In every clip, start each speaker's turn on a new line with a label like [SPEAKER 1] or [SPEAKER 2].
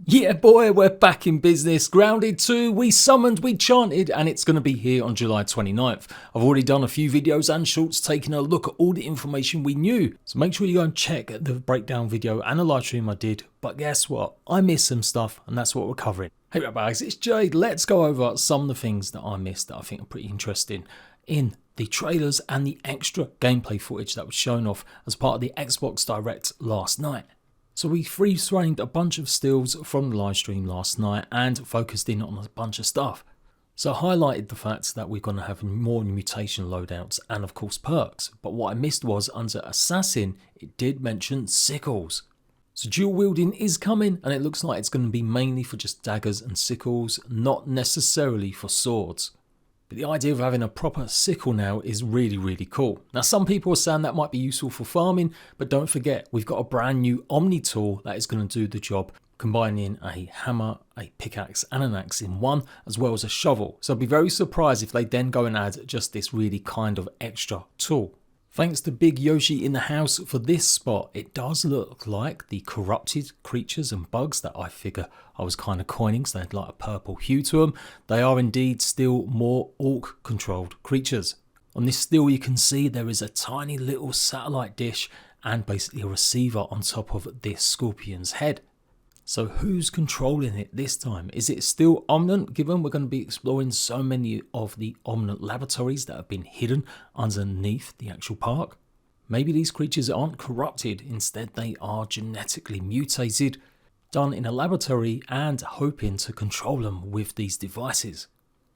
[SPEAKER 1] Yeah boy, we're back in business. Grounded 2, we summoned, we chanted, and it's going to be here on July 29th. I've already done a few videos and shorts taking a look at all the information we knew. So make sure you go and check the breakdown video and the live stream I did. But guess what? I missed some stuff and that's what we're covering. Hey RATBAGGERS, it's Jade. Let's go over some of the things that I missed that I think are pretty interesting in the trailers and the extra gameplay footage that was shown off as part of the Xbox Direct last night. So we freeze-framed a bunch of stills from the live stream last night and focused in on a bunch of stuff. So I highlighted the fact that we're going to have more mutation loadouts and of course perks, but what I missed was under Assassin, it did mention Sickles. So dual wielding is coming and it looks like it's going to be mainly for just daggers and sickles, not necessarily for swords. But the idea of having a proper sickle now is really cool. Now some people are saying that might be useful for farming, but don't forget we've got a brand new Omni tool that is going to do the job, combining a hammer, a pickaxe and an axe in one, as well as a shovel. So I'd be very surprised if they then go and add just this really kind of extra tool. Thanks to Big Yoshi in the house for this spot, it does look like the corrupted creatures and bugs that I figure I was kind of coining, so they had like a purple hue to them. They are indeed still more orc controlled creatures. On this still you can see there is a tiny little satellite dish and basically a receiver on top of this scorpion's head. So who's controlling it this time? Is it still Omnant, given we're going to be exploring so many of the Omnant laboratories that have been hidden underneath the actual park? Maybe these creatures aren't corrupted, instead they are genetically mutated, done in a laboratory and hoping to control them with these devices.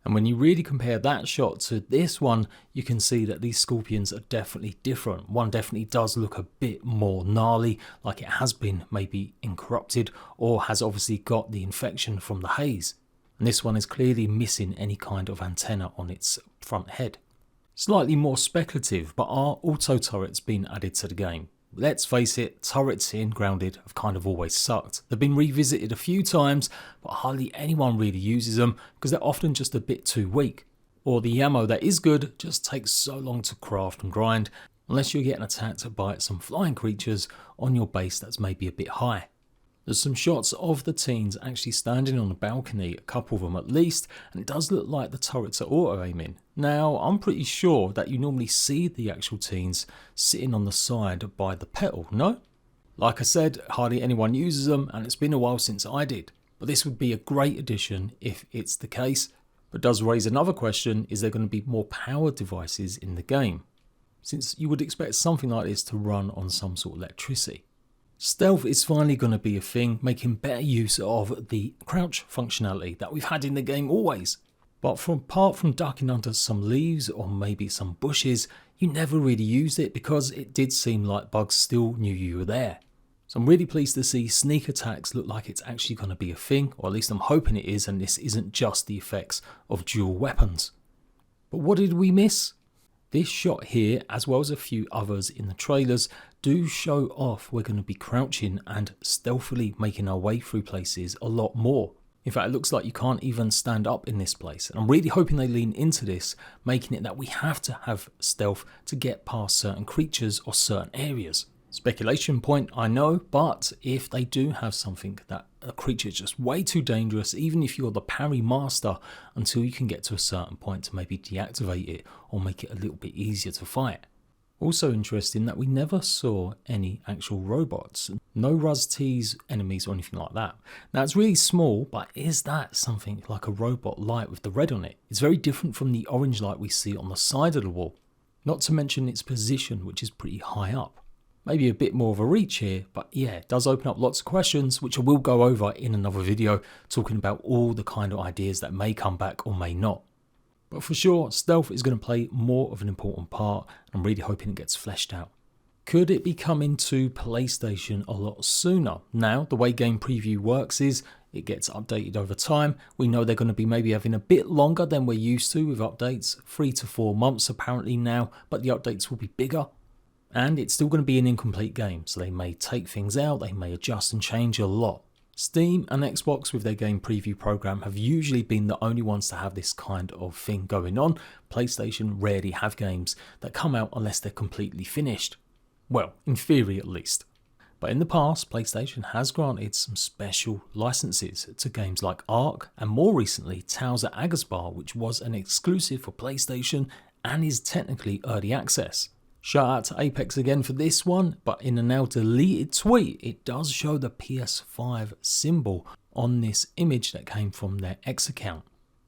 [SPEAKER 1] And when you really compare that shot to this one, you can see that these scorpions are definitely different. One definitely does look a bit more gnarly, like it has been maybe incorrupted or has obviously got the infection from the haze. And this one is clearly missing any kind of antenna on its front head. Slightly more speculative, but are auto turrets being added to the game? Let's face it, turrets in Grounded have kind of always sucked. They've been revisited a few times, but hardly anyone really uses them because they're often just a bit too weak. Or the ammo that is good just takes so long to craft and grind, unless you're getting attacked by some flying creatures on your base that's maybe a bit high. There's some shots of the teens actually standing on a balcony, a couple of them at least, and it does look like the turrets are auto-aiming. Now, I'm pretty sure that you normally see the actual teens sitting on the side by the petal, no? Like I said, hardly anyone uses them, and it's been a while since I did. But this would be a great addition if it's the case, but does raise another question: is there going to be more power devices in the game? Since you would expect something like this to run on some sort of electricity. Stealth is finally going to be a thing, making better use of the crouch functionality that we've had in the game always. But apart from ducking under some leaves or maybe some bushes, you never really used it because it did seem like bugs still knew you were there. So I'm really pleased to see sneak attacks look like it's actually going to be a thing, or at least I'm hoping it is, and this isn't just the effects of dual weapons. But what did we miss? This shot here, as well as a few others in the trailers, do show off we're going to be crouching and stealthily making our way through places a lot more. In fact, it looks like you can't even stand up in this place. And I'm really hoping they lean into this, making it that we have to have stealth to get past certain creatures or certain areas. Speculation point, I know, but if they do have something that a creature is just way too dangerous, even if you're the parry master, until you can get to a certain point to maybe deactivate it or make it a little bit easier to fight. Also interesting that we never saw any actual robots, no Ruz-T's enemies or anything like that. Now it's really small, but is that something like a robot light with the red on it? It's very different from the orange light we see on the side of the wall, not to mention its position, which is pretty high up. Maybe a bit more of a reach here, but yeah, it does open up lots of questions, which I will go over in another video, talking about all the kind of ideas that may come back or may not. But for sure, stealth is going to play more of an important part, and I'm really hoping it gets fleshed out. Could it be coming to PlayStation a lot sooner? Now, the way Game Preview works is it gets updated over time. We know they're going to be maybe having a bit longer than we're used to with updates, 3 to 4 months apparently now, but the updates will be bigger. And it's still going to be an incomplete game, so they may take things out, they may adjust and change a lot. Steam and Xbox with their game preview program have usually been the only ones to have this kind of thing going on. PlayStation rarely have games that come out unless they're completely finished. Well, in theory at least. But in the past, PlayStation has granted some special licenses to games like ARK and more recently Tales at Agasbar, which was an exclusive for PlayStation and is technically early access. Shout out to Apex again for this one, but in a now deleted tweet, it does show the PS5 symbol on this image that came from their X account.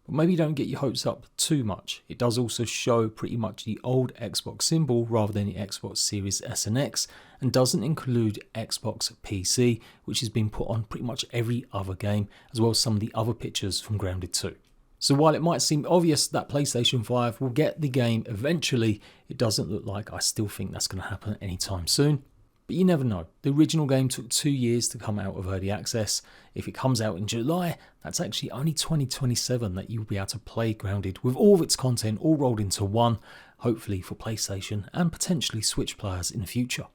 [SPEAKER 1] But maybe don't get your hopes up too much. It does also show pretty much the old Xbox symbol rather than the Xbox Series S and X, and doesn't include Xbox PC, which has been put on pretty much every other game, as well as some of the other pictures from Grounded 2. So while it might seem obvious that PlayStation 5 will get the game eventually, it doesn't look like I still think that's going to happen anytime soon. But you never know. The original game took 2 years to come out of early access. If it comes out in July, that's actually only 2027 that you'll be able to play Grounded with all of its content all rolled into one, hopefully for PlayStation and potentially Switch players in the future.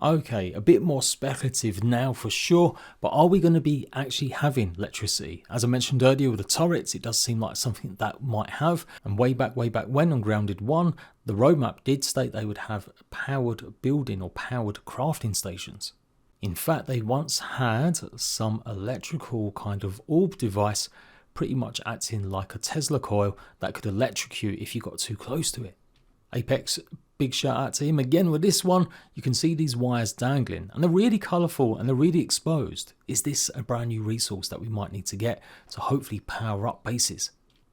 [SPEAKER 1] Okay, a bit more speculative now for sure, but are we going to be actually having electricity? As I mentioned earlier with the turrets, it does seem like something that might have, and way back when on Grounded 1, the roadmap did state they would have powered building or powered crafting stations. In fact, they once had some electrical kind of orb device pretty much acting like a Tesla coil that could electrocute if you got too close to it. Apex, big shout out to him again with this one. You can see these wires dangling and they're really colourful and they're really exposed. Is this a brand new resource that we might need to get to hopefully power up bases?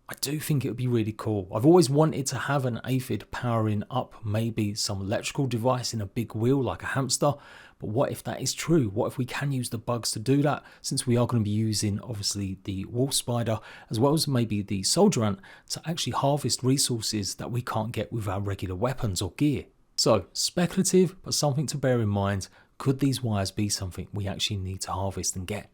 [SPEAKER 1] I do think it would be really cool. I've always wanted to have an aphid powering up maybe some electrical device in a big wheel like a hamster, but what if that is true? What if we can use the bugs to do that, since we are going to be using obviously the wolf spider as well as maybe the soldier ant to actually harvest resources that we can't get with our regular weapons or gear. So speculative, but something to bear in mind. Could these wires be something we actually need to harvest and get?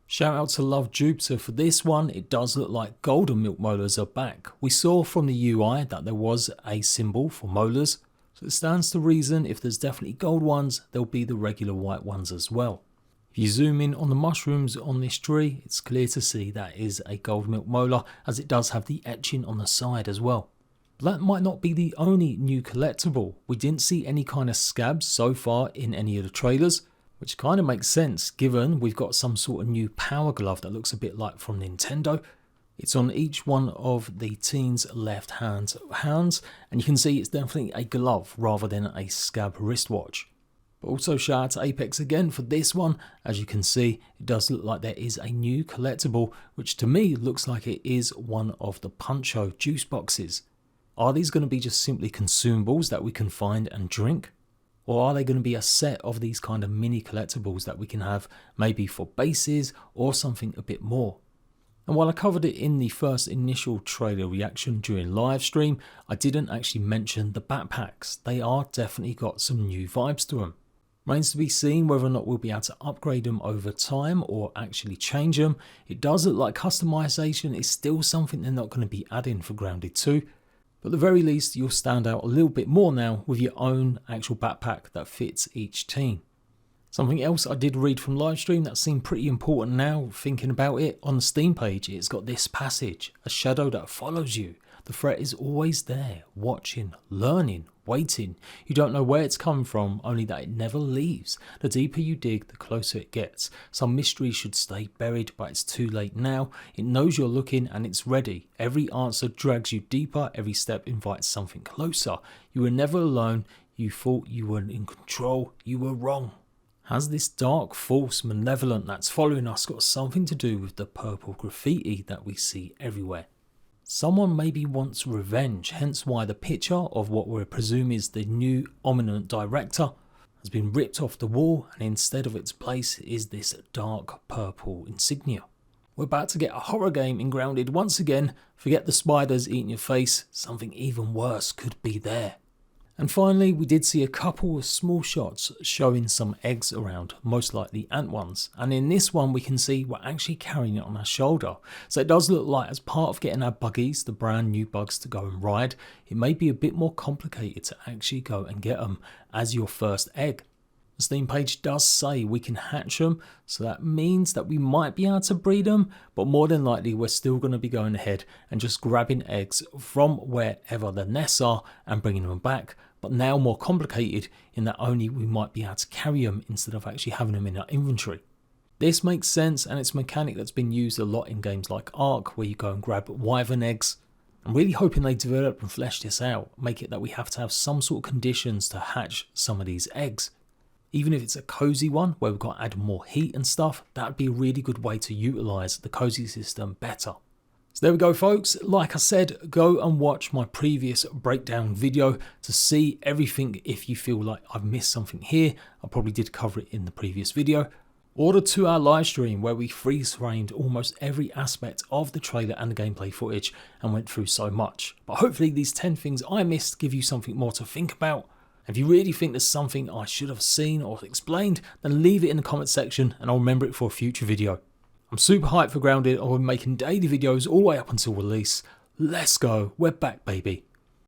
[SPEAKER 1] Shout out to Love Jupiter for this one. It does look like golden milk molars are back. We saw from the UI that there was a symbol for molars, so it stands to reason if there's definitely gold ones, there'll be the regular white ones as well. If you zoom in on the mushrooms on this tree, it's clear to see that is a gold milk molar, as it does have the etching on the side as well. But that might not be the only new collectible. We didn't see any kind of scabs so far in any of the trailers, which kind of makes sense given we've got some sort of new power glove that looks a bit like from Nintendo. It's on each one of the teen's left hands, and you can see it's definitely a glove rather than a scab wristwatch. But also shout out to Apex again for this one. As you can see, it does look like there is a new collectible, which to me looks like it is one of the Puncho juice boxes. Are these going to be just simply consumables that we can find and drink? Or are they going to be a set of these kind of mini collectibles that we can have maybe for bases or something a bit more? And while I covered it in the first initial trailer reaction during live stream, I didn't actually mention the backpacks. They are definitely got some new vibes to them. Remains to be seen whether or not we'll be able to upgrade them over time or actually change them. It does look like customization is still something they're not going to be adding for Grounded 2. But at the very least, you'll stand out a little bit more now with your own actual backpack that fits each team. Something else I did read from livestream that seemed pretty important now, thinking about it, on the Steam page, it's got this passage: a shadow that follows you. The threat is always there, watching, learning, waiting. You don't know where it's come from, only that it never leaves. The deeper you dig, the closer it gets. Some mystery should stay buried, but it's too late now. It knows you're looking and it's ready. Every answer drags you deeper, every step invites something closer. You were never alone. You thought you were in control. You were wrong. Has this dark force, malevolent, that's following us got something to do with the purple graffiti that we see everywhere? Someone maybe wants revenge, hence why the picture of what we presume is the new ominous director has been ripped off the wall, and instead of its place is this dark purple insignia. We're about to get a horror game in Grounded once again. Forget the spiders eating your face, something even worse could be there. And finally, we did see a couple of small shots showing some eggs around, most likely ant ones. And in this one, we can see we're actually carrying it on our shoulder. So it does look like as part of getting our buggies, the brand new bugs to go and ride, it may be a bit more complicated to actually go and get them as your first egg. The Steam page does say we can hatch them, so that means that we might be able to breed them, but more than likely we're still going to be going ahead and just grabbing eggs from wherever the nests are and bringing them back, but now more complicated in that only we might be able to carry them instead of actually having them in our inventory. This makes sense, and it's a mechanic that's been used a lot in games like ARC, where you go and grab wyvern eggs. I'm really hoping they develop and flesh this out, make it that we have to have some sort of conditions to hatch some of these eggs. Even if it's a cozy one where we've got to add more heat and stuff, that would be a really good way to utilise the cozy system better. So there we go folks, like I said, go and watch my previous breakdown video to see everything. If you feel like I've missed something here, I probably did cover it in the previous video. Or the 2-hour live stream where we freeze framed almost every aspect of the trailer and the gameplay footage and went through so much. But hopefully these 10 things I missed give you something more to think about. If you really think there's something I should have seen or explained, then leave it in the comment section and I'll remember it for a future video. I'm super hyped for Grounded. I'll be making daily videos all the way up until release. Let's go, we're back baby.